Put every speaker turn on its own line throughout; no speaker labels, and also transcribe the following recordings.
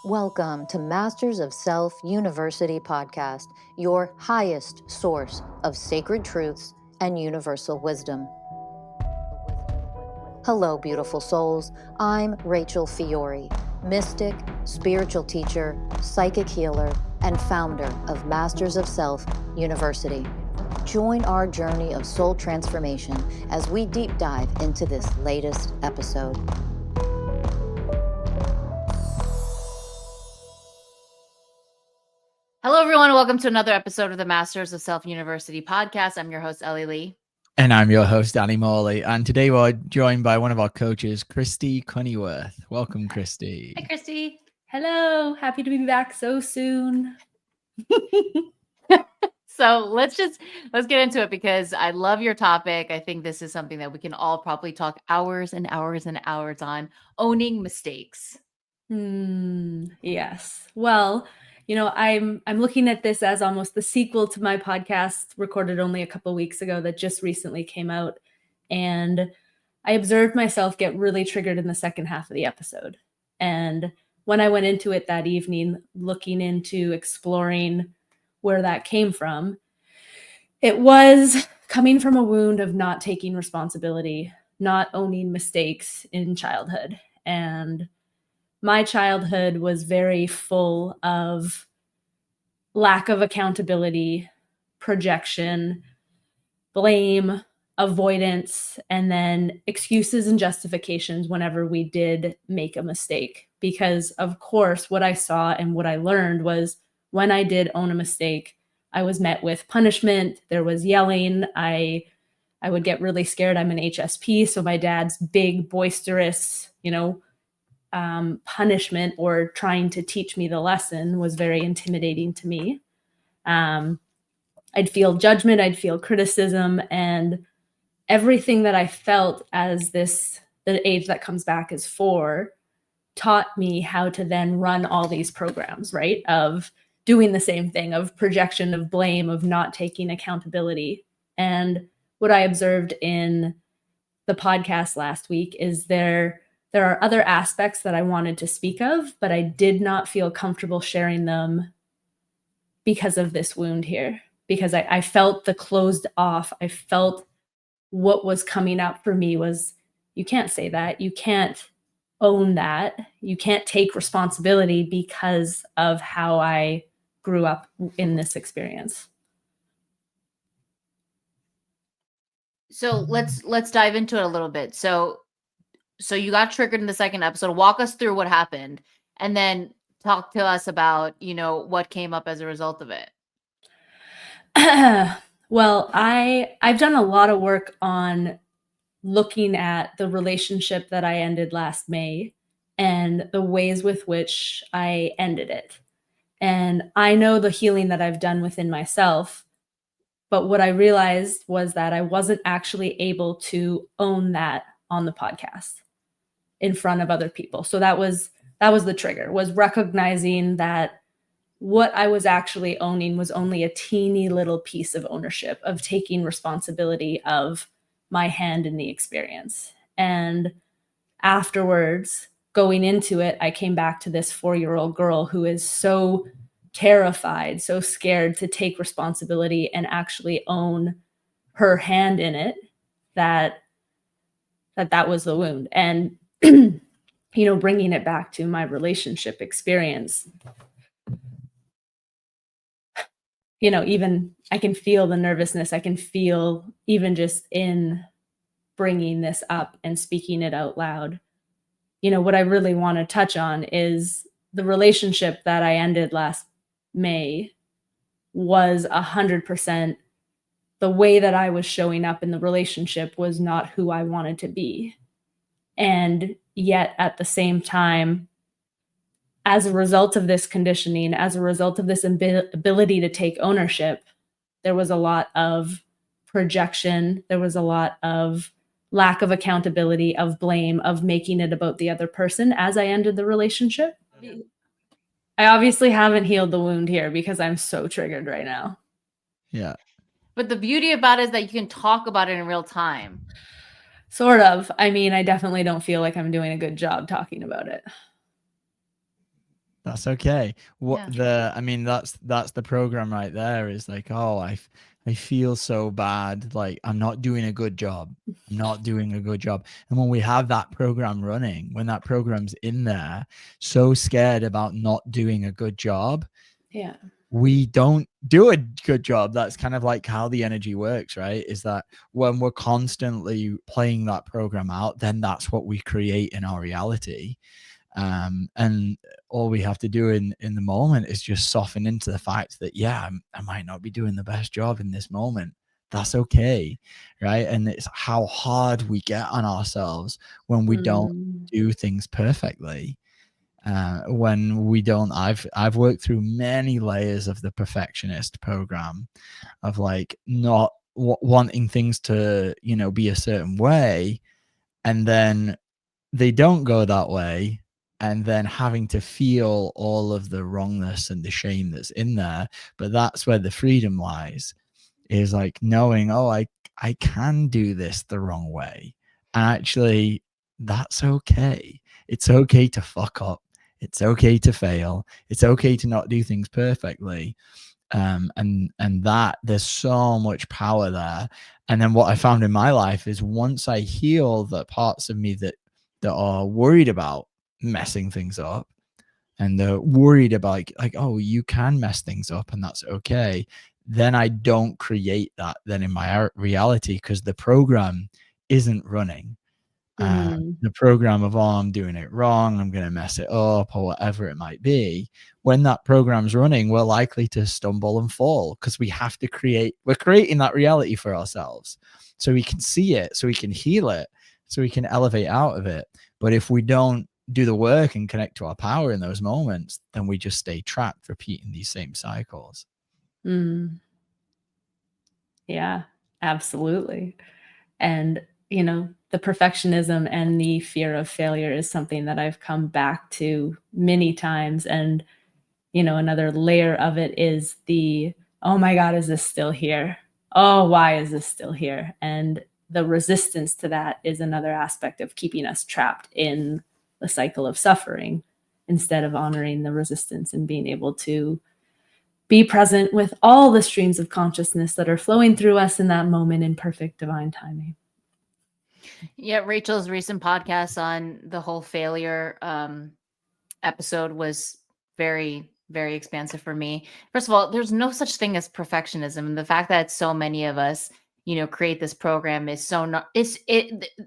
Welcome to Masters of Self University podcast, your highest source of sacred truths and universal wisdom. Hello, beautiful souls. I'm Rachel Fiori, mystic, spiritual teacher, psychic healer, and founder of Masters of Self University. Join our journey of soul transformation as we deep dive into this latest episode.
Hello, everyone. Welcome to another episode of the Masters of Self University podcast. I'm your host, Ellie Lee.
And I'm your host, Morley. And today we're joined by one of our coaches, Christie Cunneyworth. Welcome, Christie.
Hi, Christie.
Hello. Happy to be back so soon.
So let's get into it because I love your topic. I think this is something that we can all probably talk hours and hours and hours on, owning mistakes.
Yes. Well, you know, I'm looking at this as almost the sequel to my podcast recorded only a couple weeks ago that just recently came out. And I observed myself get really triggered in the second half of the episode. And when I went into it that evening, looking into exploring where that came from, it was coming from a wound of not taking responsibility, not owning mistakes in childhood. And my childhood was very full of lack of accountability, projection, blame, avoidance, and then excuses and justifications whenever we did make a mistake. Because, of course, what I saw and what I learned was when I did own a mistake, I was met with punishment. There was yelling. I would get really scared. I'm an HSP, so my dad's big, boisterous, punishment or trying to teach me the lesson was very intimidating to me. I'd feel judgment, I'd feel criticism, and everything that I felt as the age that comes back is 4, taught me how to then run all these programs, right? Of doing the same thing, of projection, of blame, of not taking accountability. And what I observed in the podcast last week is there are other aspects that I wanted to speak of, but I did not feel comfortable sharing them because of this wound here, because I felt the closed off. I felt what was coming up for me was, you can't say that. You can't own that. You can't take responsibility because of how I grew up in this experience.
So let's dive into it a little bit. So you got triggered in the second episode. Walk us through what happened and then talk to us about, what came up as a result of it.
Well, I've done a lot of work on looking at the relationship that I ended last May and the ways with which I ended it. And I know the healing that I've done within myself, but what I realized was that I wasn't actually able to own that on the podcast in front of other people. So that was the trigger, was recognizing that what I was actually owning was only a teeny little piece of ownership, of taking responsibility of my hand in the experience. And afterwards, going into it, I came back to this 4-year-old girl who is so terrified, so scared to take responsibility and actually own her hand in it, that was the wound. And bringing it back to my relationship experience, even I can feel the nervousness. I can feel, even just in bringing this up and speaking it out loud, what I really want to touch on is the relationship that I ended last May was 100%. The way that I was showing up in the relationship was not who I wanted to be. And yet at the same time, as a result of this conditioning, as a result of this ability to take ownership, there was a lot of projection. There was a lot of lack of accountability, of blame, of making it about the other person as I ended the relationship. I obviously haven't healed the wound here because I'm so triggered right now.
Yeah.
But the beauty about it is that you can talk about it in real time.
Sort of. I mean, I definitely don't feel like I'm doing a good job talking about it.
That's okay.
Yeah.
I mean, that's the program right there, is like, oh, I feel so bad, like I'm not doing a good job. I'm not doing a good job. And when we have that program running, when that program's in there, so scared about not doing a good job,
Yeah.
we don't do a good job. That's kind of like how the energy works, right? Is that when we're constantly playing that program out, then that's what we create in our reality. And all we have to do in the moment is just soften into the fact that, yeah, I might not be doing the best job in this moment. That's okay, right? And it's how hard we get on ourselves when we don't
Mm.
do things perfectly. When we don't, I've worked through many layers of the perfectionist program, of like not wanting things to, you know, be a certain way, and then they don't go that way, and then having to feel all of the wrongness and the shame that's in there. But that's where the freedom lies, is like knowing, oh, I can do this the wrong way, and actually that's okay. It's okay to fuck up. It's okay to fail. It's okay to not do things perfectly. And that there's so much power there. And then what I found in my life is, once I heal the parts of me that are worried about messing things up, and they're worried about like, oh, you can mess things up and that's okay, then I don't create that then in my reality, because the program isn't running.
Mm.
The program of, oh, I'm doing it wrong, I'm going to mess it up, or whatever it might be. When that program's running, we're likely to stumble and fall, because we're creating that reality for ourselves, so we can see it, so we can heal it, so we can elevate out of it. But if we don't do the work and connect to our power in those moments, then we just stay trapped, repeating these same cycles.
Mm. Yeah, absolutely. And, you know, the perfectionism and the fear of failure is something that I've come back to many times. And, you know, another layer of it is the, oh my God, is this still here? Oh, why is this still here? And the resistance to that is another aspect of keeping us trapped in the cycle of suffering, instead of honoring the resistance and being able to be present with all the streams of consciousness that are flowing through us in that moment in perfect divine timing.
Yeah, Rachel's recent podcast on the whole failure episode was very, very expansive for me. First of all, there's no such thing as perfectionism, and the fact that so many of us, you know, create this program is so not.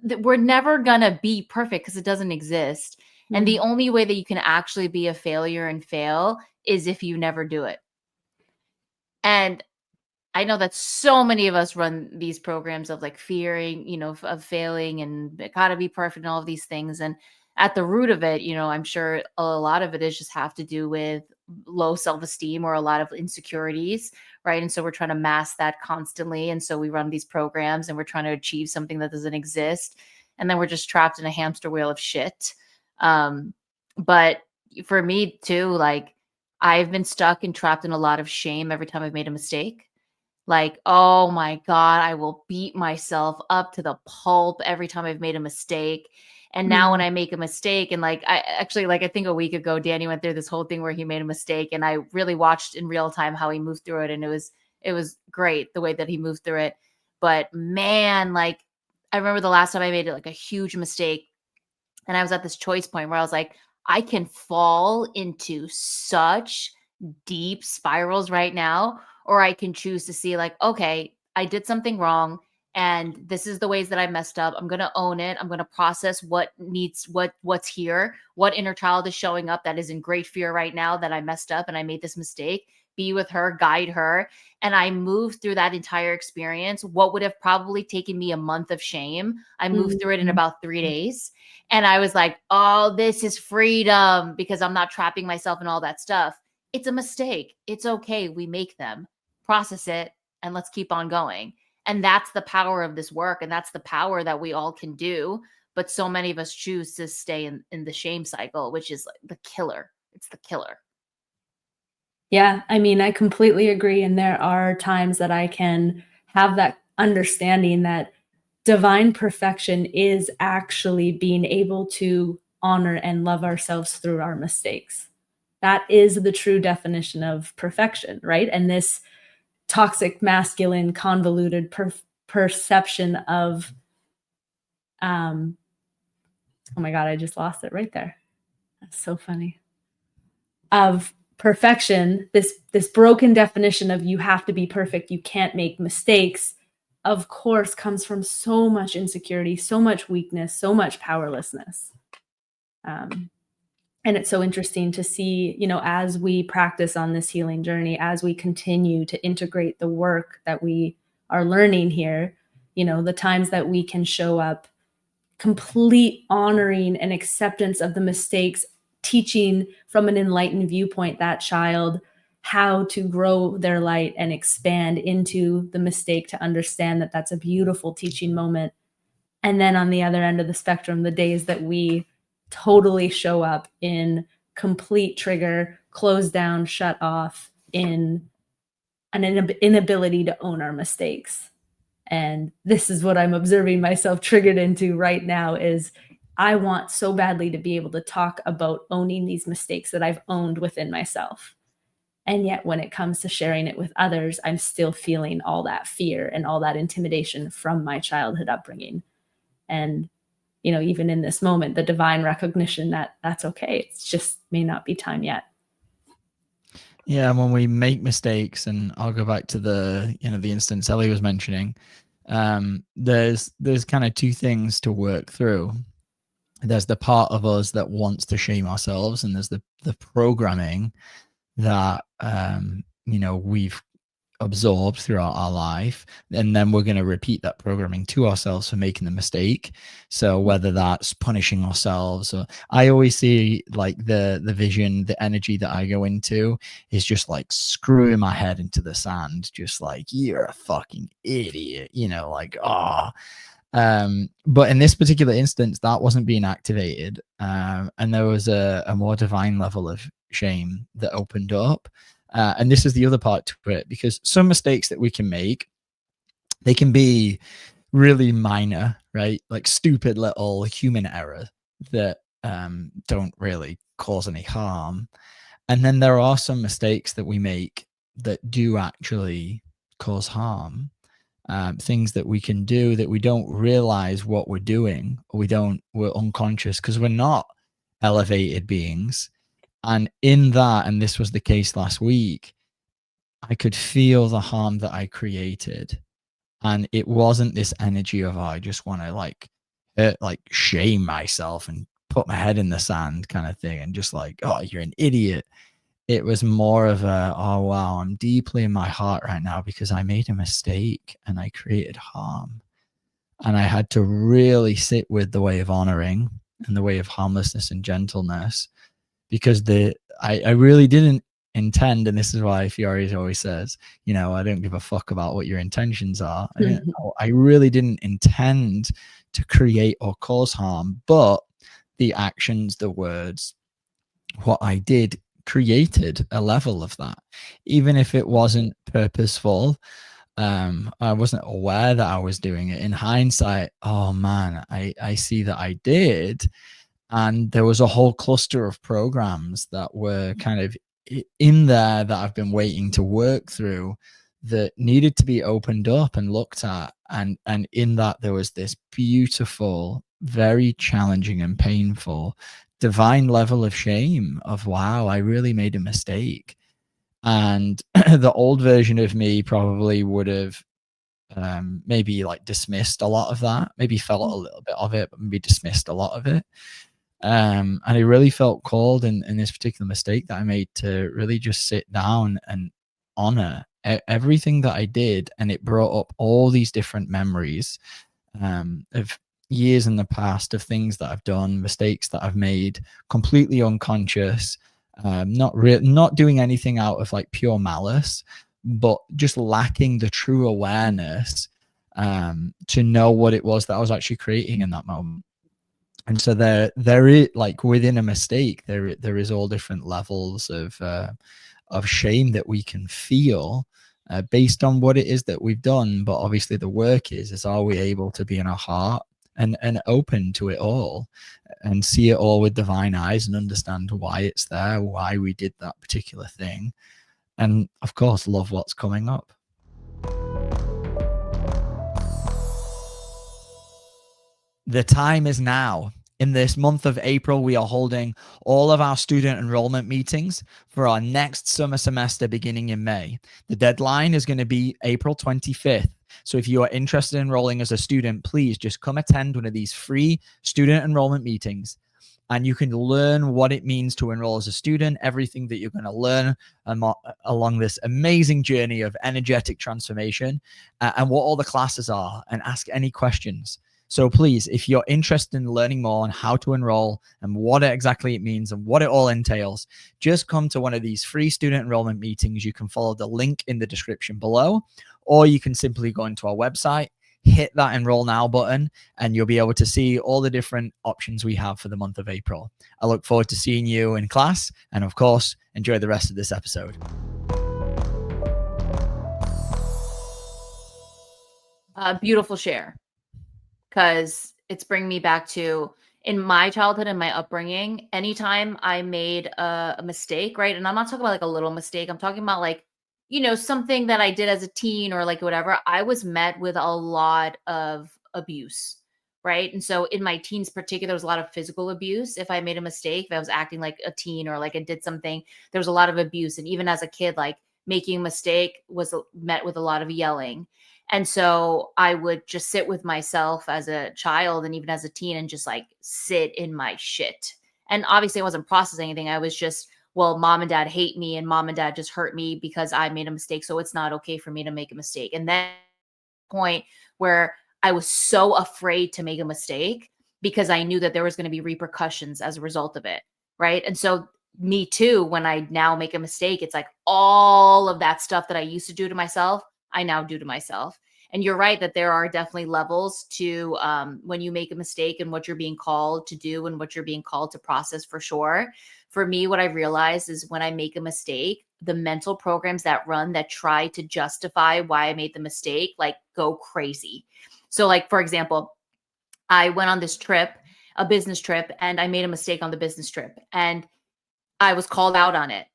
We're never gonna be perfect, because it doesn't exist. And the only way that you can actually be a failure and fail is if you never do it. And I know that so many of us run these programs of like fearing, you know, of failing and it gotta be perfect and all of these things. And at the root of it, you know, I'm sure a lot of it is just have to do with low self-esteem or a lot of insecurities, right? And so we're trying to mask that constantly. And so we run these programs and we're trying to achieve something that doesn't exist. And then we're just trapped in a hamster wheel of shit. But for me too, like I've been stuck and trapped in a lot of shame every time I've made a mistake. Like, oh my God, I will beat myself up to the pulp every time I've made a mistake. And now when I make a mistake, and like I actually, like I think a week ago, Danny went through this whole thing where he made a mistake, and I really watched in real time how he moved through it. And it was great the way that he moved through it. But man, like I remember the last time I made like a huge mistake, and I was at this choice point where I was like, I can fall into such deep spirals right now, or I can choose to see like, okay, I did something wrong and this is the ways that I messed up. I'm going to own it. I'm going to process what's here, what inner child is showing up that is in great fear right now that I messed up and I made this mistake. Be with her, guide her. And I moved through that entire experience. What would have probably taken me a month of shame, I moved through it in about 3 days. And I was like, oh, this is freedom, because I'm not trapping myself in all that stuff. It's a mistake. It's okay. We make them. Process it and let's keep on going. And that's the power of this work. And that's the power that we all can do. But so many of us choose to stay in the shame cycle, which is like the killer. It's the killer.
Yeah, I mean, I completely agree. And there are times that I can have that understanding that divine perfection is actually being able to honor and love ourselves through our mistakes. That is the true definition of perfection, right? And this toxic masculine convoluted perception of oh my god, I just lost it right there. That's so funny. Of perfection, this broken definition of you have to be perfect, you can't make mistakes, of course, comes from so much insecurity, so much weakness, so much powerlessness. And it's so interesting to see, you know, as we practice on this healing journey, as we continue to integrate the work that we are learning here, you know, the times that we can show up complete honoring and acceptance of the mistakes, teaching from an enlightened viewpoint that child how to grow their light and expand into the mistake, to understand that that's a beautiful teaching moment. And then on the other end of the spectrum, the days that we totally show up in complete trigger, close down, shut off, in an inability to own our mistakes. And this is what I'm observing myself triggered into right now, is I want so badly to be able to talk about owning these mistakes that I've owned within myself. And yet when it comes to sharing it with others, I'm still feeling all that fear and all that intimidation from my childhood upbringing. And, you know, even in this moment, the divine recognition that that's okay. It's just may not be time yet.
Yeah, when we make mistakes, and I'll go back to the, you know, the instance Ellie was mentioning, there's kind of two things to work through. There's the part of us that wants to shame ourselves, and there's the programming that you know, we've absorbed throughout our life, and then we're going to repeat that programming to ourselves for making the mistake. So whether that's punishing ourselves, or I always see like the vision, the energy that I go into is just like screwing my head into the sand, just like, you're a fucking idiot, you know, like, oh. But in this particular instance, that wasn't being activated, and there was a more divine level of shame that opened up. And this is the other part to it, because some mistakes that we can make, they can be really minor, right? Like stupid little human error that don't really cause any harm. And then there are some mistakes that we make that do actually cause harm. Things that we can do that we don't realize what we're doing, or we're unconscious because we're not elevated beings. And in that, and this was the case last week, I could feel the harm that I created. And it wasn't this energy of, oh, I just want to like shame myself and put my head in the sand kind of thing, and just like, oh, you're an idiot. It was more of a, oh, wow, I'm deeply in my heart right now because I made a mistake and I created harm. And I had to really sit with the way of honoring and the way of harmlessness and gentleness, because I really didn't intend, and this is why Fiori always says, you know, I don't give a fuck about what your intentions are. I really didn't intend to create or cause harm, but the actions, the words, what I did created a level of that, even if it wasn't purposeful. I wasn't aware that I was doing it. In hindsight, oh man, I see that I did. And there was a whole cluster of programs that were kind of in there that I've been waiting to work through, that needed to be opened up and looked at. And in that, there was this beautiful, very challenging and painful divine level of shame of, wow, I really made a mistake. And the old version of me probably would have maybe like dismissed a lot of that, maybe felt a little bit of it, but maybe dismissed a lot of it. And I really felt called in this particular mistake that I made to really just sit down and honor everything that I did. And it brought up all these different memories of years in the past, of things that I've done, mistakes that I've made, completely unconscious, not doing anything out of like pure malice, but just lacking the true awareness to know what it was that I was actually creating in that moment. And so there is, like, within a mistake, there is all different levels of shame that we can feel based on what it is that we've done. But obviously the work is are we able to be in our heart and open to it all and see it all with divine eyes and understand why it's there, why we did that particular thing. And of course, love what's coming up. The time is now. In this month of April, we are holding all of our student enrollment meetings for our next summer semester beginning in May. The deadline is going to be April 25th. So if you are interested in enrolling as a student, please just come attend one of these free student enrollment meetings, and you can learn what it means to enroll as a student, everything that you're going to learn along this amazing journey of energetic transformation, and what all the classes are, and ask any questions. So please, if you're interested in learning more on how to enroll and what exactly it means and what it all entails, just come to one of these free student enrollment meetings. You can follow the link in the description below, or you can simply go into our website, hit that enroll now button, and you'll be able to see all the different options we have for the month of April. I look forward to seeing you in class, and of course, enjoy the rest of this episode.
Beautiful share. Because it's bringing me back to, in my childhood and my upbringing, anytime I made a mistake, right? And I'm not talking about like a little mistake. I'm talking about like, you know, something that I did as a teen or like whatever. I was met with a lot of abuse, right? And so in my teens particular, there was a lot of physical abuse. If I made a mistake, if I was acting like a teen or like I did something, there was a lot of abuse. And even as a kid, like making a mistake was met with a lot of yelling. And so I would just sit with myself as a child and even as a teen and just like sit in my shit. And obviously I wasn't processing anything. I was just, well, mom and dad hate me and mom and dad just hurt me because I made a mistake. So it's not okay for me to make a mistake. And then point where I was so afraid to make a mistake because I knew that there was going to be repercussions as a result of it. Right. And so me too, when I now make a mistake, it's like all of that stuff that I used to do to myself, I now do to myself. And you're right that there are definitely levels to when you make a mistake and what you're being called to do and what you're being called to process, for sure. For me, what I realized is when I make a mistake, the mental programs that run that try to justify why I made the mistake, like go crazy. So like, for example, I went on this trip, a business trip, and I made a mistake on the business trip and I was called out on it.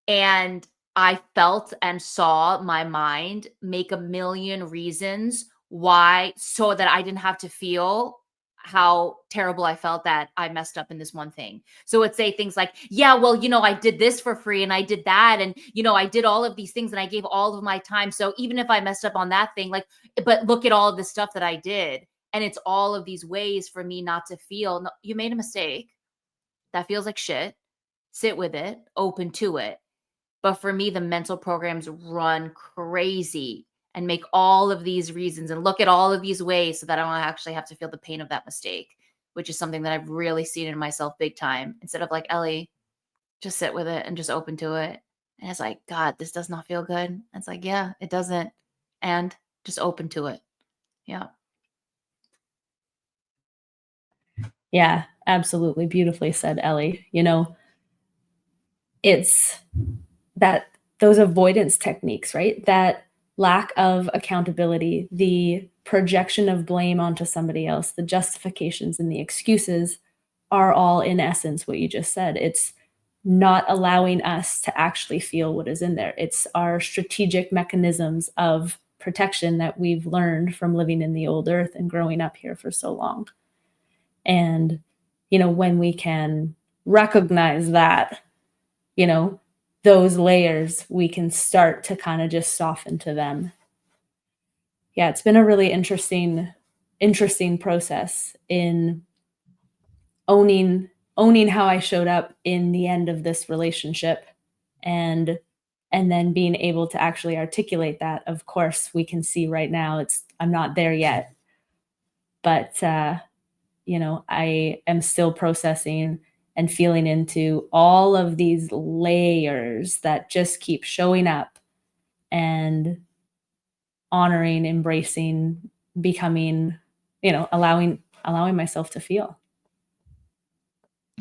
And I felt and saw my mind make a million reasons why, so that I didn't have to feel how terrible I felt that I messed up in this one thing. So it'd say things like, yeah, well, you know, I did this for free and I did that. And, you know, I did all of these things and I gave all of my time. So even if I messed up on that thing, like, but look at all of the stuff that I did. And it's all of these ways for me not to feel, no, you made a mistake. That feels like shit. Sit with it, open to it. But for me, the mental programs run crazy and make all of these reasons and look at all of these ways so that I don't actually have to feel the pain of that mistake, which is something that I've really seen in myself big time. Instead of like, Ellie, just sit with it and just open to it. And it's like, God, this does not feel good. And it's like, yeah, it doesn't. And just open to it. Yeah.
Yeah, absolutely. Beautifully said, Ellie. You know, it's that those avoidance techniques, right? That lack of accountability, the projection of blame onto somebody else, the justifications and the excuses are all in essence what you just said. It's not allowing us to actually feel what is in there. It's our strategic mechanisms of protection that we've learned from living in the old earth and growing up here for so long. And, you know, when we can recognize that, you know, those layers, we can start to kind of just soften to them. Yeah, it's been a really interesting process in owning how I showed up in the end of this relationship, and then being able to actually articulate that. Of course, we can see right now I'm not there yet, but you know, I am still processing and feeling into all of these layers that just keep showing up, and honoring, embracing, becoming, you know, allowing myself to feel.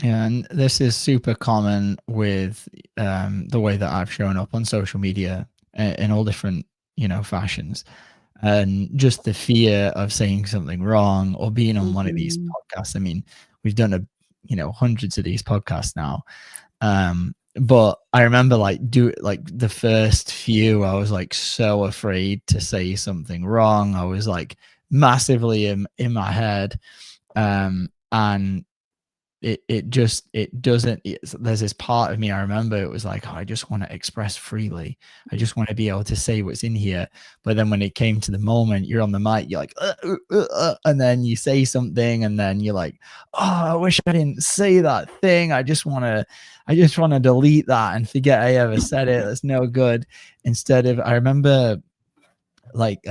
Yeah, and this is super common with the way that I've shown up on social media in all different, you know, fashions. And just the fear of saying something wrong or being on one of these
Mhm.
podcasts. I mean, we've done hundreds of these podcasts now. But I remember like the first few, I was like so afraid to say something wrong. I was like massively in my head. And there's this part of me, I remember it was like, oh, I just want to express freely. I just want to be able to say what's in here. But then when it came to the moment, you're on the mic, you're like, and then you say something, and then you're like, oh, I wish I didn't say that thing. I just want to delete that and forget I ever said it. That's no good. Instead of, I remember like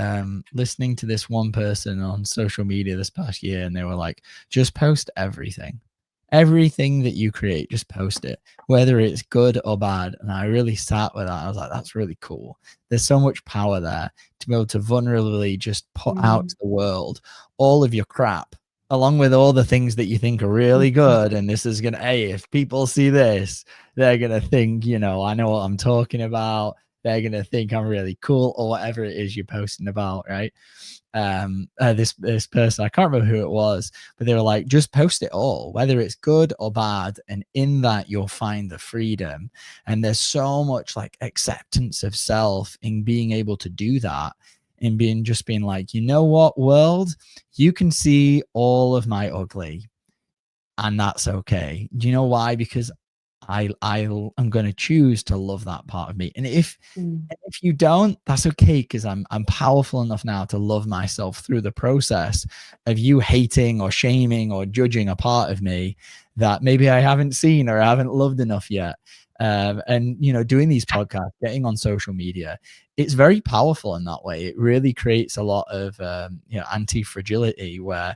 listening to this one person on social media this past year, and they were like, just post everything that you create, just post it, whether it's good or bad. And I really sat with that. I was like, that's really cool. There's so much power there to be able to vulnerably just put out to the world all of your crap, along with all the things that you think are really good. And this is gonna, hey, if people see this, they're gonna think, I know what I'm talking about. They're gonna think I'm really cool, or whatever it is you're posting about, right? This person, I can't remember who it was, but they were like, just post it all, whether it's good or bad, and in that you'll find the freedom. And there's so much like acceptance of self in being able to do that, in being like, you know what, world, you can see all of my ugly, and that's okay. Do you know why? Because I'm going to choose to love that part of me. And if you don't, that's okay, because I'm powerful enough now to love myself through the process of you hating or shaming or judging a part of me that maybe I haven't seen or I haven't loved enough yet. And doing these podcasts, getting on social media, it's very powerful in that way. It really creates a lot of anti-fragility, where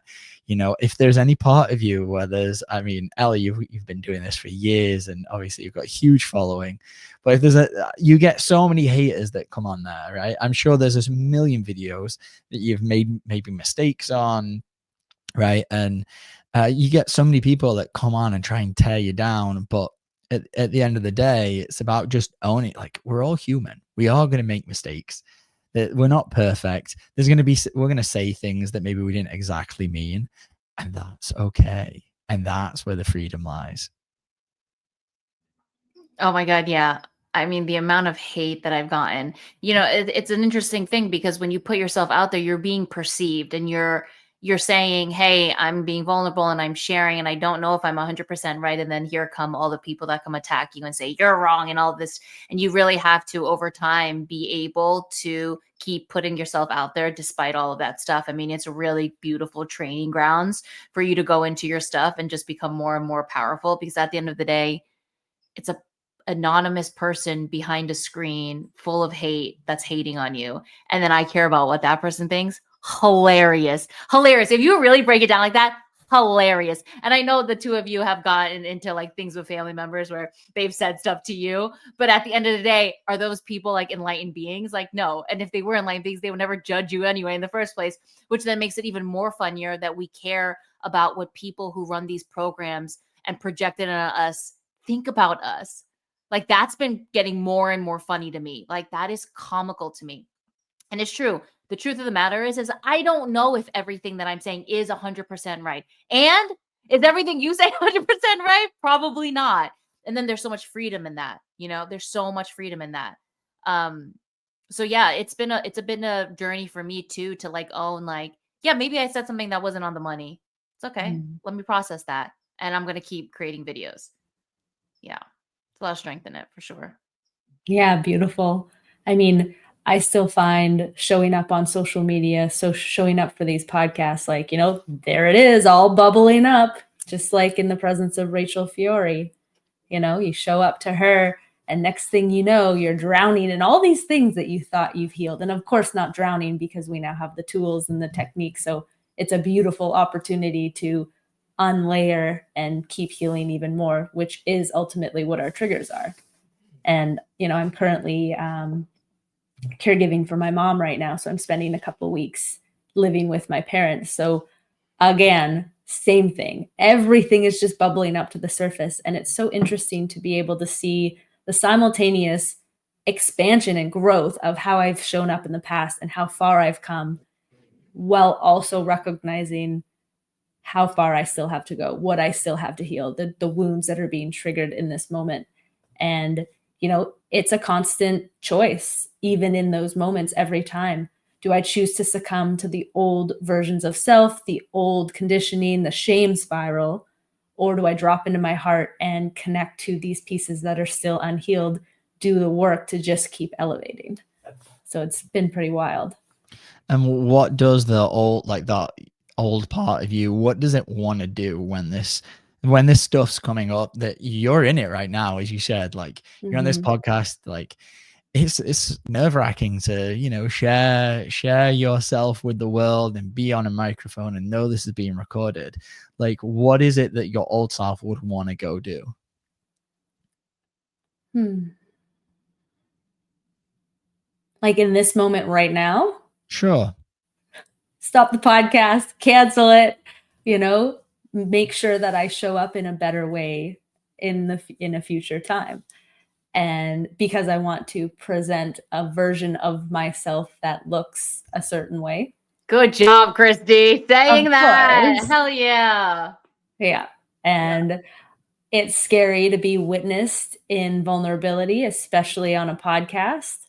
if there's any part of you where there's, I mean, Ellie, you've been doing this for years, and obviously you've got a huge following, but if you get so many haters that come on there, right? I'm sure there's a million videos that you've made maybe mistakes on, right? And you get so many people that come on and try and tear you down, but at the end of the day, it's about just owning it. Like, we're all human. We are going to make mistakes. That we're not perfect. We're going to say things that maybe we didn't exactly mean, and that's okay. And that's where the freedom lies.
Oh my God, yeah. I mean, the amount of hate that I've gotten, it's an interesting thing, because when you put yourself out there, you're being perceived, and you're saying, hey, I'm being vulnerable and I'm sharing, and I don't know if I'm 100% right. And then here come all the people that come attack you and say you're wrong and all this. And you really have to, over time, be able to keep putting yourself out there despite all of that stuff. I mean, it's a really beautiful training grounds for you to go into your stuff and just become more and more powerful, because at the end of the day, it's a anonymous person behind a screen full of hate that's hating on you. And then I care about what that person thinks. Hilarious. If you really break it down like that, hilarious. And I know the two of you have gotten into like things with family members where they've said stuff to you, but at the end of the day, are those people like enlightened beings? Like, no. And if they were enlightened beings, they would never judge you anyway in the first place, which then makes it even more funnier that we care about what people who run these programs and project it on us think about us. Like, that's been getting more and more funny to me. Like, that is comical to me. And it's true. The truth of the matter is I don't know if everything that I'm saying is 100% right. And is everything you say 100% right? Probably not. And then there's so much freedom in that. There's so much freedom in that. So yeah, it's been a journey for me too, to like own, like, yeah, maybe I said something that wasn't on the money. It's okay. Let me process that. And I'm going to keep creating videos. Yeah. A lot of strength in it, for sure.
Yeah, beautiful. I mean, I still find showing up on social media, so showing up for these podcasts, like, there it is, all bubbling up, just like in the presence of Rachel Fiori. You show up to her, and next thing you know, you're drowning in all these things that you thought you've healed. And of course, not drowning, because we now have the tools and the techniques. So it's a beautiful opportunity to unlayer and keep healing even more, which is ultimately what our triggers are. And, I'm currently caregiving for my mom right now. So I'm spending a couple weeks living with my parents. So again, same thing. Everything is just bubbling up to the surface. And it's so interesting to be able to see the simultaneous expansion and growth of how I've shown up in the past and how far I've come, while also recognizing how far I still have to go, what I still have to heal, the wounds that are being triggered in this moment. And, it's a constant choice, even in those moments, every time. Do I choose to succumb to the old versions of self, the old conditioning, the shame spiral, or do I drop into my heart and connect to these pieces that are still unhealed, do the work to just keep elevating? So it's been pretty wild.
And what does that old part of you, what does it want to do when this stuff's coming up, that you're in it right now, as you said, like you're on this podcast, like it's nerve-wracking to, share yourself with the world and be on a microphone and know this is being recorded. Like, what is it that your old self would want to go do?
Like in this moment right now?
Sure.
Stop the podcast, cancel it, make sure that I show up in a better way in a future time. And because I want to present a version of myself that looks a certain way.
Good job, Christie, saying
Of
that.
course.
Hell yeah.
Yeah. And it's scary to be witnessed in vulnerability, especially on a podcast.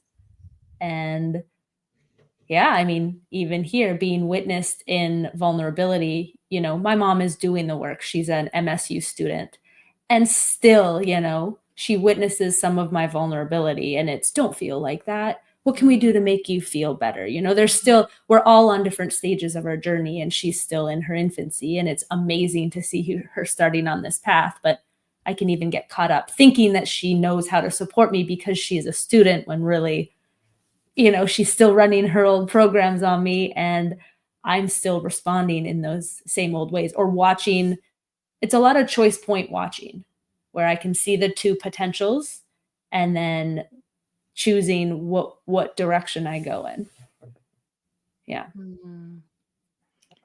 And yeah, I mean, even here, being witnessed in vulnerability, my mom is doing the work. She's an MSU student. And still, she witnesses some of my vulnerability, and it's, don't feel like that. What can we do to make you feel better? We're all on different stages of our journey, and she's still in her infancy. And it's amazing to see her starting on this path. But I can even get caught up thinking that she knows how to support me because she's a student, when really, she's still running her old programs on me, and I'm still responding in those same old ways, or watching. It's a lot of choice point watching, where I can see the two potentials and then choosing what direction I go in. Yeah.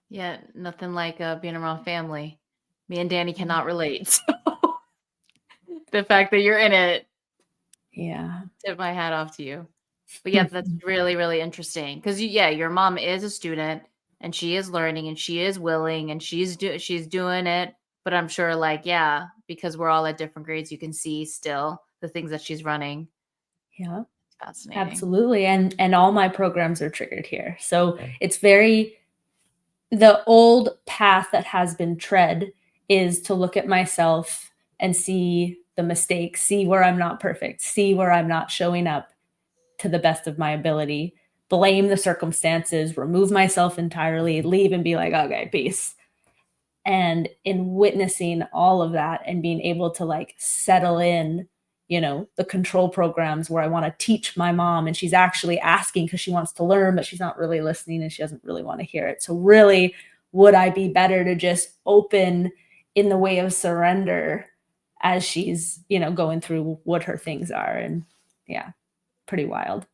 Yeah. Nothing like being around family. Me and Danny cannot relate. So the fact that you're in it.
Yeah.
Tip my hat off to you. But yeah, that's really, really interesting. Because your mom is a student, and she is learning, and she is willing, and she's doing it. But I'm sure, because we're all at different grades, you can see still the things that she's running.
Yeah.
It's fascinating.
Absolutely. And all my programs are triggered here. So it's the old path that has been tread is to look at myself and see the mistakes, see where I'm not perfect, see where I'm not showing up to the best of my ability, blame the circumstances, remove myself entirely, leave and be like, okay, peace. And in witnessing all of that and being able to settle in, the control programs where I want to teach my mom, and she's actually asking because she wants to learn, but she's not really listening and she doesn't really want to hear it. So really, would I be better to just open in the way of surrender as she's, going through what her things are? And yeah, pretty wild.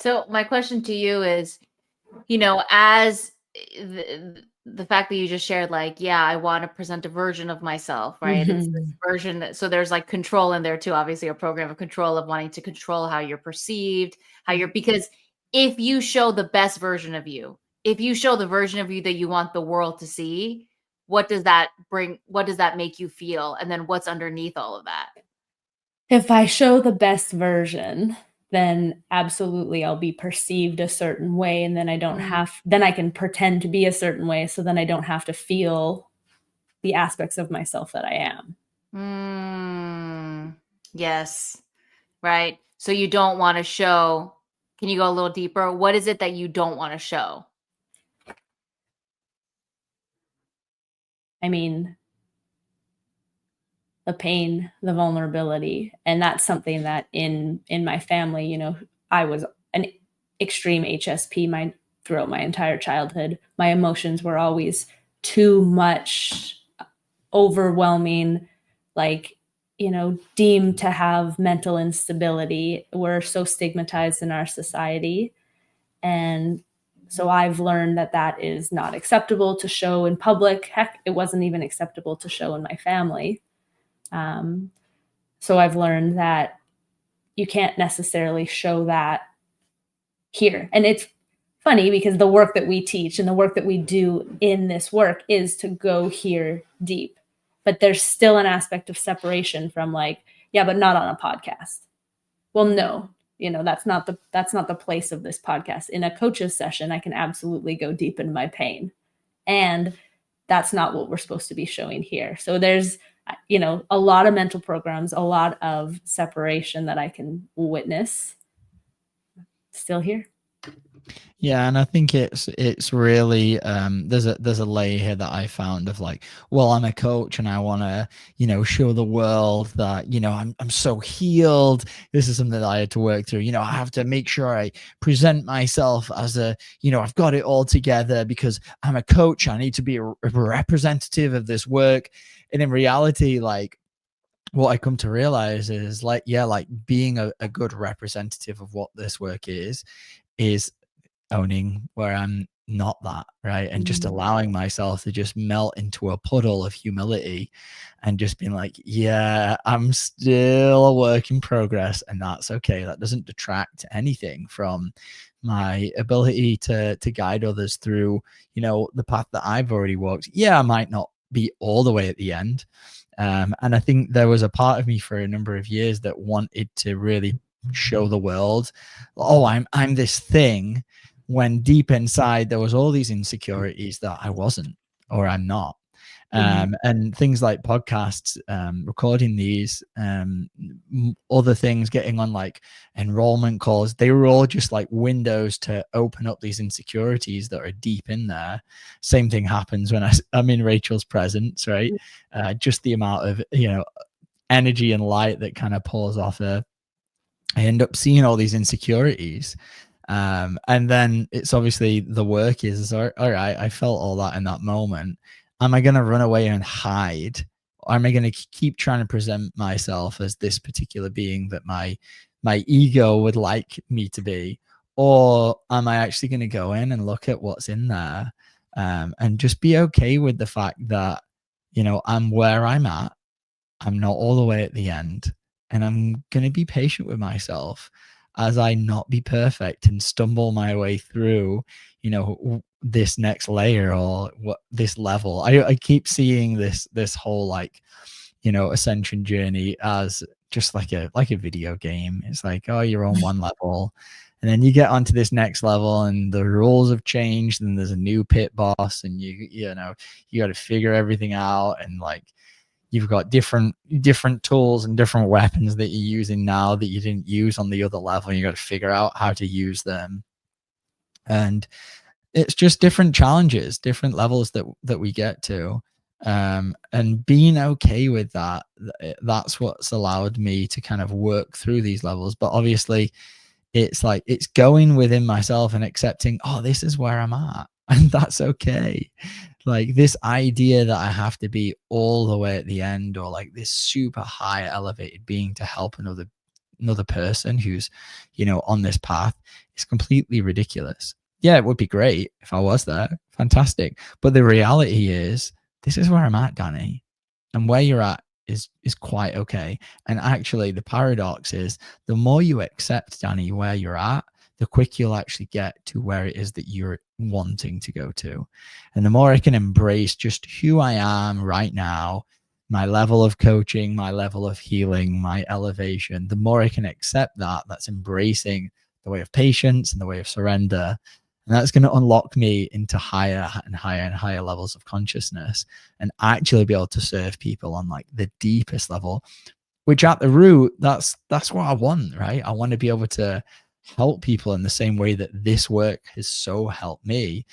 So my question to you is, as the fact that you just shared, I want to present a version of myself, right? It's this version so there's control in there too, obviously, a program of control, of wanting to control how you're perceived, because if you show the best version of you, if you show the version of you that you want the world to see, what does that bring? What does that make you feel? And then what's underneath all of that?
If I show the best version, then absolutely I'll be perceived a certain way, and then then I can pretend to be a certain way, so then I don't have to feel the aspects of myself that I am.
Yes. Right. So you don't want to show. Can you go a little deeper? What is it that you don't want to show?
I mean, the pain, the vulnerability. And that's something that in my family, I was an extreme HSP throughout my entire childhood. My emotions were always too much, overwhelming, deemed to have mental instability. We're so stigmatized in our society. And so I've learned that is not acceptable to show in public. Heck, it wasn't even acceptable to show in my family. So I've learned that you can't necessarily show that here. And it's funny because the work that we teach and the work that we do in this work is to go here deep. But there's still an aspect of separation from like, yeah, but not on a podcast. Well, no, that's not the place of this podcast. In a coach's session, I can absolutely go deep into my pain. And that's not what we're supposed to be showing here. So there's, a lot of mental programs, a lot of separation that I can witness still here.
Yeah, and I think it's really there's a layer here that I found of like, well, I'm a coach and I want to show the world that I'm so healed. This is something that I had to work through. I have to make sure I present myself as I've got it all together because I'm a coach. I need to be a representative of this work, and in reality, like, what I come to realize is like being a good representative of what this work is owning where I'm not that, right? And just allowing myself to just melt into a puddle of humility and just being like, yeah, I'm still a work in progress, and that's okay. That doesn't detract anything from my ability to guide others through, the path that I've already walked. Yeah, I might not be all the way at the end. And I think there was a part of me for a number of years that wanted to really show the world, oh, I'm this thing, when deep inside there was all these insecurities that I wasn't, or I'm not. And things like podcasts, recording these, other things, getting on like enrollment calls, they were all just like windows to open up these insecurities that are deep in there. Same thing happens when I'm in Rachel's presence, right? Just the amount of energy and light that kind of pours off her, I end up seeing all these insecurities. And then it's obviously the work is all right, I felt all that in that moment. Am I going to run away and hide? Or am I going to keep trying to present myself as this particular being that my ego would like me to be? Or am I actually going to go in and look at what's in there, and just be okay with the fact that, I'm where I'm at. I'm not all the way at the end. And I'm going to be patient with myself as I not be perfect and stumble my way through, this next layer or this level. I keep seeing this whole ascension journey as just like a video game. It's like, oh, you're on one level, and then you get onto this next level and the rules have changed and there's a new pit boss, and you got to figure everything out, and like, you've got different tools and different weapons that you're using now that you didn't use on the other level. You got to figure out how to use them. And it's just different challenges, different levels that we get to. And being okay with that, that's what's allowed me to kind of work through these levels. But obviously it's like, it's going within myself and accepting, oh, this is where I'm at. And that's okay. Like, this idea that I have to be all the way at the end, or like this super high elevated being to help another person who's, on this path, is completely ridiculous. Yeah, it would be great if I was there. Fantastic. But the reality is, this is where I'm at, Danny. And where you're at is quite okay. And actually, the paradox is, the more you accept, Danny, where you're at, the quicker you'll actually get to where it is that you're wanting to go to. And the more I can embrace just who I am right now, my level of coaching, my level of healing, my elevation, the more I can accept that's embracing the way of patience and the way of surrender. And that's going to unlock me into higher and higher and higher levels of consciousness, and actually be able to serve people on like the deepest level, which at the root, that's what I want, right? I want to be able to help people in the same way that this work has so helped me.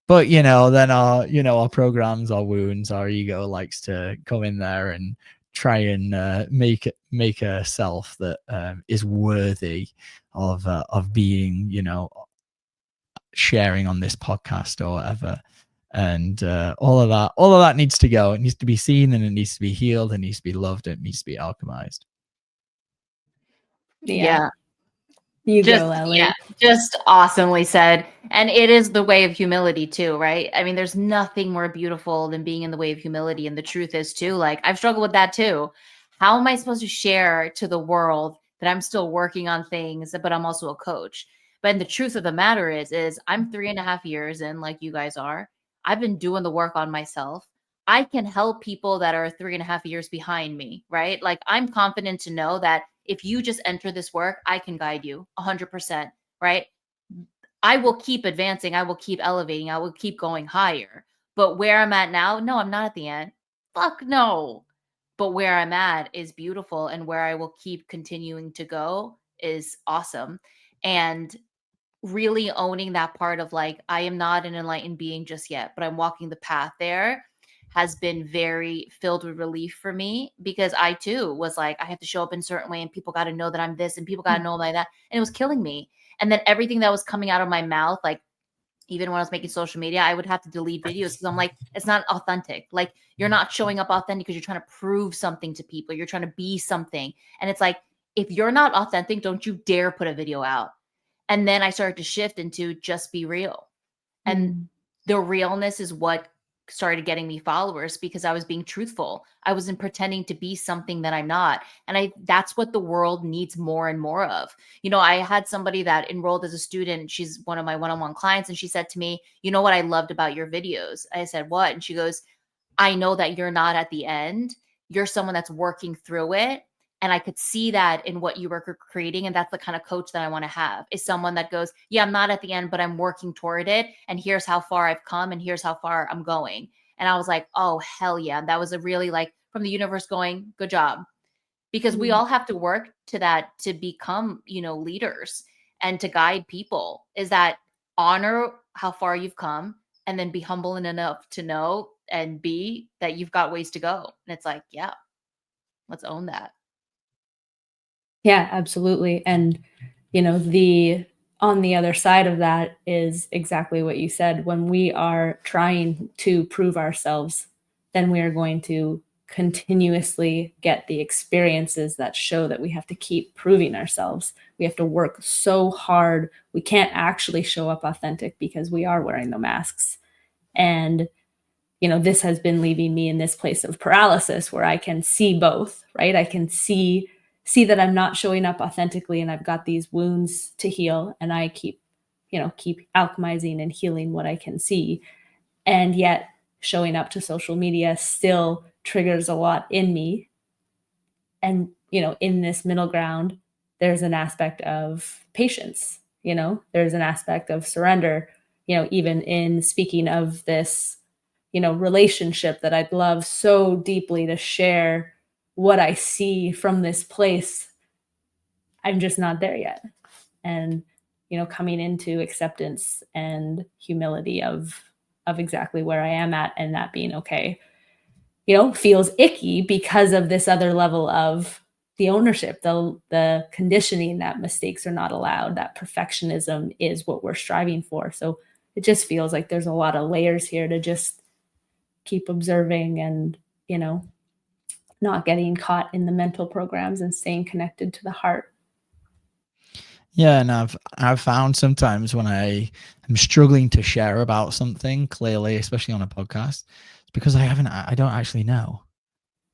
But then our programs, our wounds, our ego likes to come in there and try and make a self that is worthy of being, sharing on this podcast or whatever. And all of that needs to go. It needs to be seen, and it needs to be healed, and it needs to be loved, and it needs to be alchemized.
Yeah.
You go, Ellie.
Yeah, just awesomely said. And it is the way of humility too, right? I mean, there's nothing more beautiful than being in the way of humility. And the truth is too, like, I've struggled with that too. How am I supposed to share to the world that I'm still working on things, but I'm also a coach. But the truth of the matter is I'm 3.5 years in, like you guys are. I've been doing the work on myself. I can help people that are 3.5 years behind me, right? Like I'm confident to know that if you just enter this work, I can guide you 100%, right? I will keep advancing. I will keep elevating. I will keep going higher. But where I'm at now, no, I'm not at the end. Fuck no. But where I'm at is beautiful, and where I will keep continuing to go is awesome. And really owning that part of like, I am not an enlightened being just yet, but I'm walking the path there has been very filled with relief for me, because I too was like, I have to show up in a certain way and people got to know that I'm this and people got to know like that. And it was killing me. And then everything that was coming out of my mouth, like even when I was making social media, I would have to delete videos because I'm like, it's not authentic. Like you're not showing up authentic because you're trying to prove something to people. You're trying to be something. And it's like, if you're not authentic, don't you dare put a video out. And then I started to shift into just be real. And the realness is what started getting me followers, because I was being truthful. I wasn't pretending to be something that I'm not. And that's what the world needs more and more of. You know, I had somebody that enrolled as a student. She's one of my one-on-one clients. And she said to me, you know what I loved about your videos? I said, what? And she goes, I know that you're not at the end. You're someone that's working through it. And I could see that in what you were creating. And that's the kind of coach that I want to have, is someone that goes, yeah, I'm not at the end, but I'm working toward it. And here's how far I've come. And here's how far I'm going. And I was like, oh, hell yeah. That was a really like from the universe going, good job. Because we all have to work to that, to become, you know, leaders and to guide people, is that honor how far you've come and then be humble enough to know and be that you've got ways to go. And it's like, yeah, let's own that.
Yeah, absolutely. And, you know, on the other side of that is exactly what you said. When we are trying to prove ourselves, then we are going to continuously get the experiences that show that we have to keep proving ourselves. We have to work so hard. We can't actually show up authentic because we are wearing the masks. And, you know, this has been leaving me in this place of paralysis where I can see both, right? I can see that I'm not showing up authentically and I've got these wounds to heal, and I keep alchemizing and healing what I can see. And yet showing up to social media still triggers a lot in me. And, you know, in this middle ground, there's an aspect of patience, you know, there's an aspect of surrender, you know, even in speaking of this, you know, relationship that I'd love so deeply to share what I see from this place. I'm just not there yet. And, you know, coming into acceptance and humility of exactly where I am at, and that being okay, you know, feels icky because of this other level of the ownership, the conditioning that mistakes are not allowed, that perfectionism is what we're striving for. So it just feels like there's a lot of layers here to just keep observing and, you know, not getting caught in the mental programs and staying connected to the heart.
Yeah, and I've found sometimes when I am struggling to share about something clearly, especially on a podcast, it's because I don't actually know.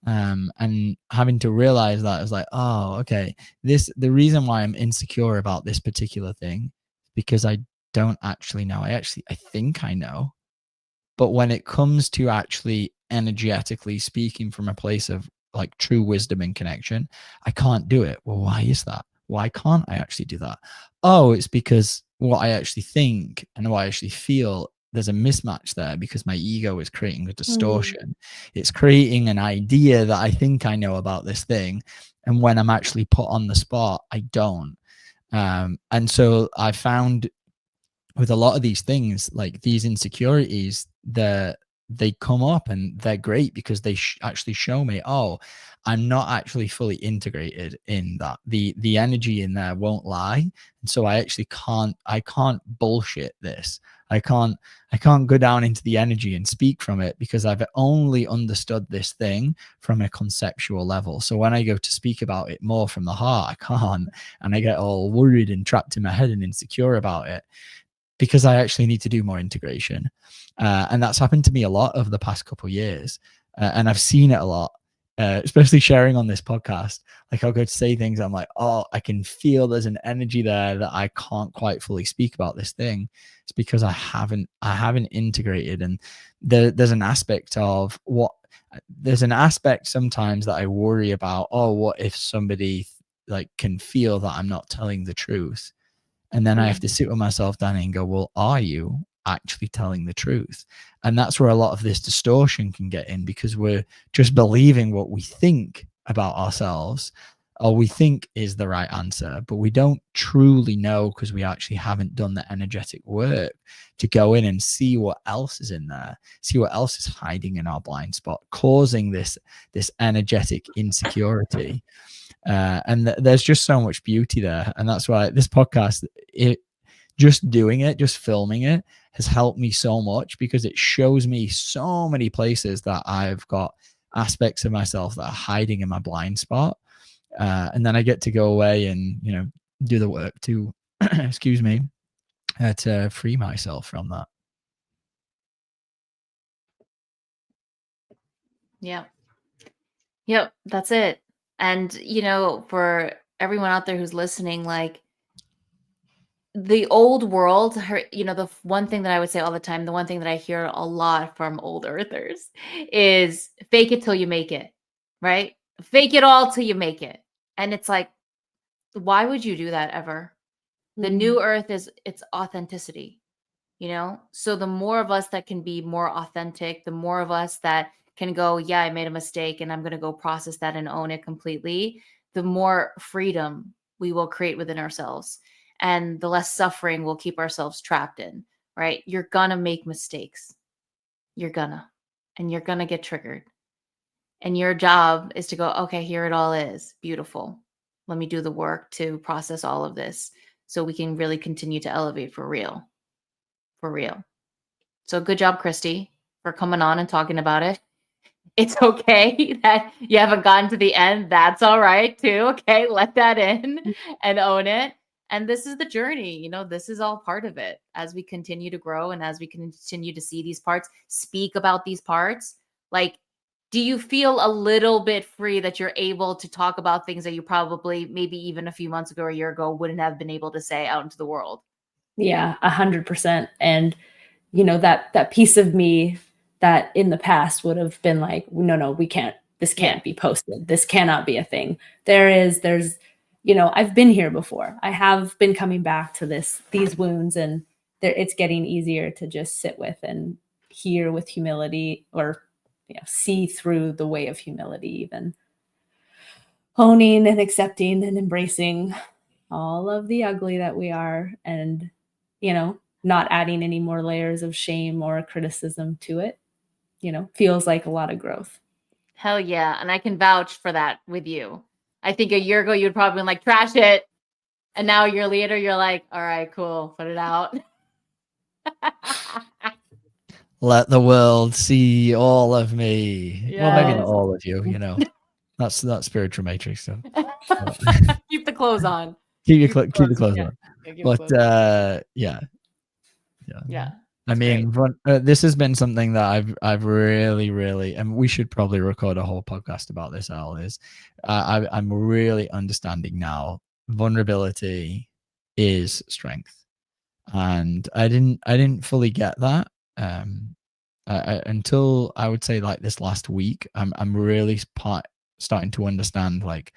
And having to realize that is like, oh, okay, the reason why I'm insecure about this particular thing, because I don't actually know. I think I know. But when it comes to actually energetically speaking from a place of like true wisdom and connection, I can't do it. Well, why is that? Why can't I actually do that? Oh, it's because what I actually think and what I actually feel, there's a mismatch there, because my ego is creating a distortion. It's creating an idea that I think I know about this thing. And when I'm actually put on the spot, I don't. And so I found with a lot of these things, like these insecurities, they come up and they're great because they actually show me, oh, I'm not actually fully integrated in that. The energy in there won't lie. And so I can't bullshit this. I can't go down into the energy and speak from it, because I've only understood this thing from a conceptual level. So when I go to speak about it more from the heart, I can't, and I get all worried and trapped in my head and insecure about it, because I actually need to do more integration. And that's happened to me a lot over the past couple of years. And I've seen it a lot especially sharing on this podcast, like I'll go to say things, I'm like, oh, I can feel there's an energy there that I can't quite fully speak about this thing. It's because I haven't integrated. And there's an aspect of there's an aspect sometimes that I worry about, oh, what if somebody like can feel that I'm not telling the truth? And then I have to sit with myself down and go, well, are you actually telling the truth? And that's where a lot of this distortion can get in, because we're just believing what we think about ourselves or we think is the right answer, but we don't truly know, because we actually haven't done the energetic work to go in and see what else is in there, see what else is hiding in our blind spot, causing this energetic insecurity. And there's just so much beauty there. And that's why this podcast, just doing it, just filming it, has helped me so much, because it shows me so many places that I've got aspects of myself that are hiding in my blind spot. And then I get to go away and, do the work to, excuse me, to free myself from that.
Yeah. Yep. That's it. And, for everyone out there who's listening, like, the old world, the one thing that I would say all the time, the one thing that I hear a lot from old earthers is fake it till you make it, right? Fake it all till you make it. And it's like, why would you do that ever? The new earth it's authenticity, So the more of us that can be more authentic, the more of us that can go, yeah, I made a mistake and I'm going to go process that and own it completely, the more freedom we will create within ourselves. And the less suffering we'll keep ourselves trapped in, right? You're going to make mistakes. And you're going to get triggered. And your job is to go, okay, here it all is. Beautiful. Let me do the work to process all of this so we can really continue to elevate for real. For real. So good job, Christie, for coming on and talking about it. It's okay that you haven't gotten to the end. That's all right too. Okay. Let that in and own it. And this is the journey, this is all part of it as we continue to grow and as we continue to see these parts, speak about these parts. Like, do you feel a little bit free that you're able to talk about things that you probably maybe even a few months ago or a year ago wouldn't have been able to say out into the world?
Yeah, 100%. And, that piece of me that in the past would have been like, no, we can't, this can't be posted. This cannot be a thing. There's, I've been here before. I have been coming back to these wounds, and it's getting easier to just sit with and hear with humility, or see through the way of humility, even owning and accepting and embracing all of the ugly that we are, and not adding any more layers of shame or criticism to it, feels like a lot of growth.
Hell yeah. And I can vouch for that with you. I think a year ago you'd probably been like, trash it. And now a year later, you're like, all right, cool, put it out.
Let the world see all of me.
Yes.
Well, maybe not all of you, That's spiritual matrix stuff.
Keep the clothes on.
Keep the clothes on.
But
yeah. I
That's
mean, this has been something that I've really, and we should probably record a whole podcast about this, Al, is I'm really understanding now vulnerability is strength. And I didn't fully get that until I would say like this last week. I'm really starting to understand, like,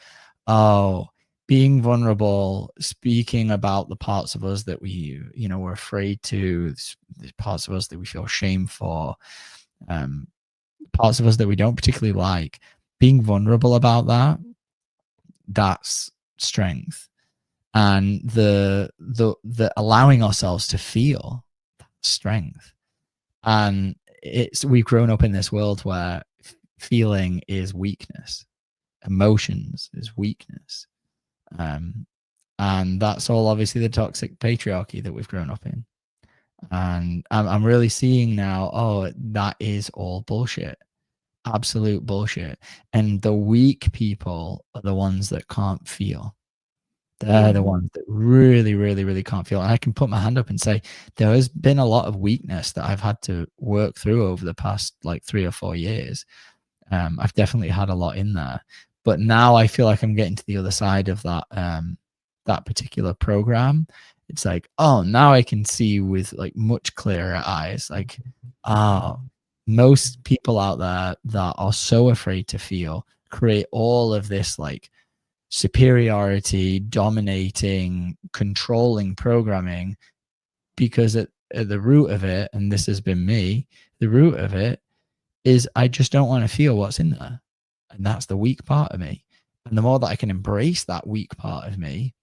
oh, being vulnerable, speaking about the parts of us that we, we're afraid to, the parts of us that we feel shame for, parts of us that we don't particularly like, being vulnerable about that's strength. And the allowing ourselves to feel strength. And we've grown up in this world where feeling is weakness, emotions is weakness. And that's all obviously the toxic patriarchy that we've grown up in. And I'm really seeing now, oh, that is all bullshit. Absolute bullshit. And the weak people are the ones that can't feel. They're the ones that really, really, really can't feel. And I can put my hand up and say there has been a lot of weakness that I've had to work through over the past like 3 or 4 years. I've definitely had a lot in there, but now I feel like I'm getting to the other side of that that particular program. It's like, oh, now I can see with like much clearer eyes. Like, most people out there that are so afraid to feel create all of this like superiority, dominating, controlling programming, because at the root of it, and this has been me, the root of it is I just don't want to feel what's in there. And that's the weak part of me. And the more that I can embrace that weak part of me,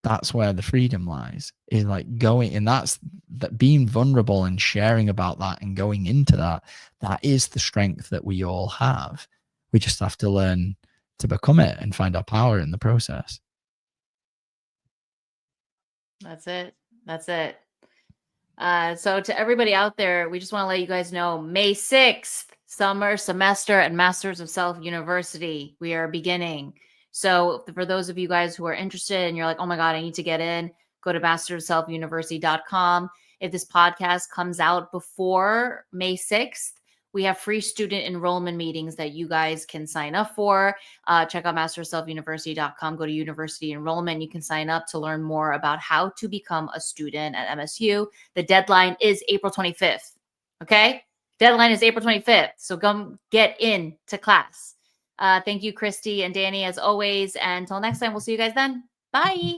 that's where the freedom lies, is like going, and that's that, being vulnerable and sharing about that and going into that. That is the strength that we all have. We just have to learn to become it and find our power in the process.
That's it. That's it. So to everybody out there, we just want to let you guys know, May 6th, summer semester at Masters of Self University, we are beginning. So for those of you guys who are interested and you're like, oh my God, I need to get in, go to mastersofselfuniversity.com. If this podcast comes out before May 6th, we have free student enrollment meetings that you guys can sign up for. Check out mastersofselfuniversity.com. Go to university enrollment. You can sign up to learn more about how to become a student at MSU. The deadline is April 25th. Okay? Deadline is April 25th. So come get into class. Thank you, Christy and Danny, as always. And until next time, we'll see you guys then. Bye.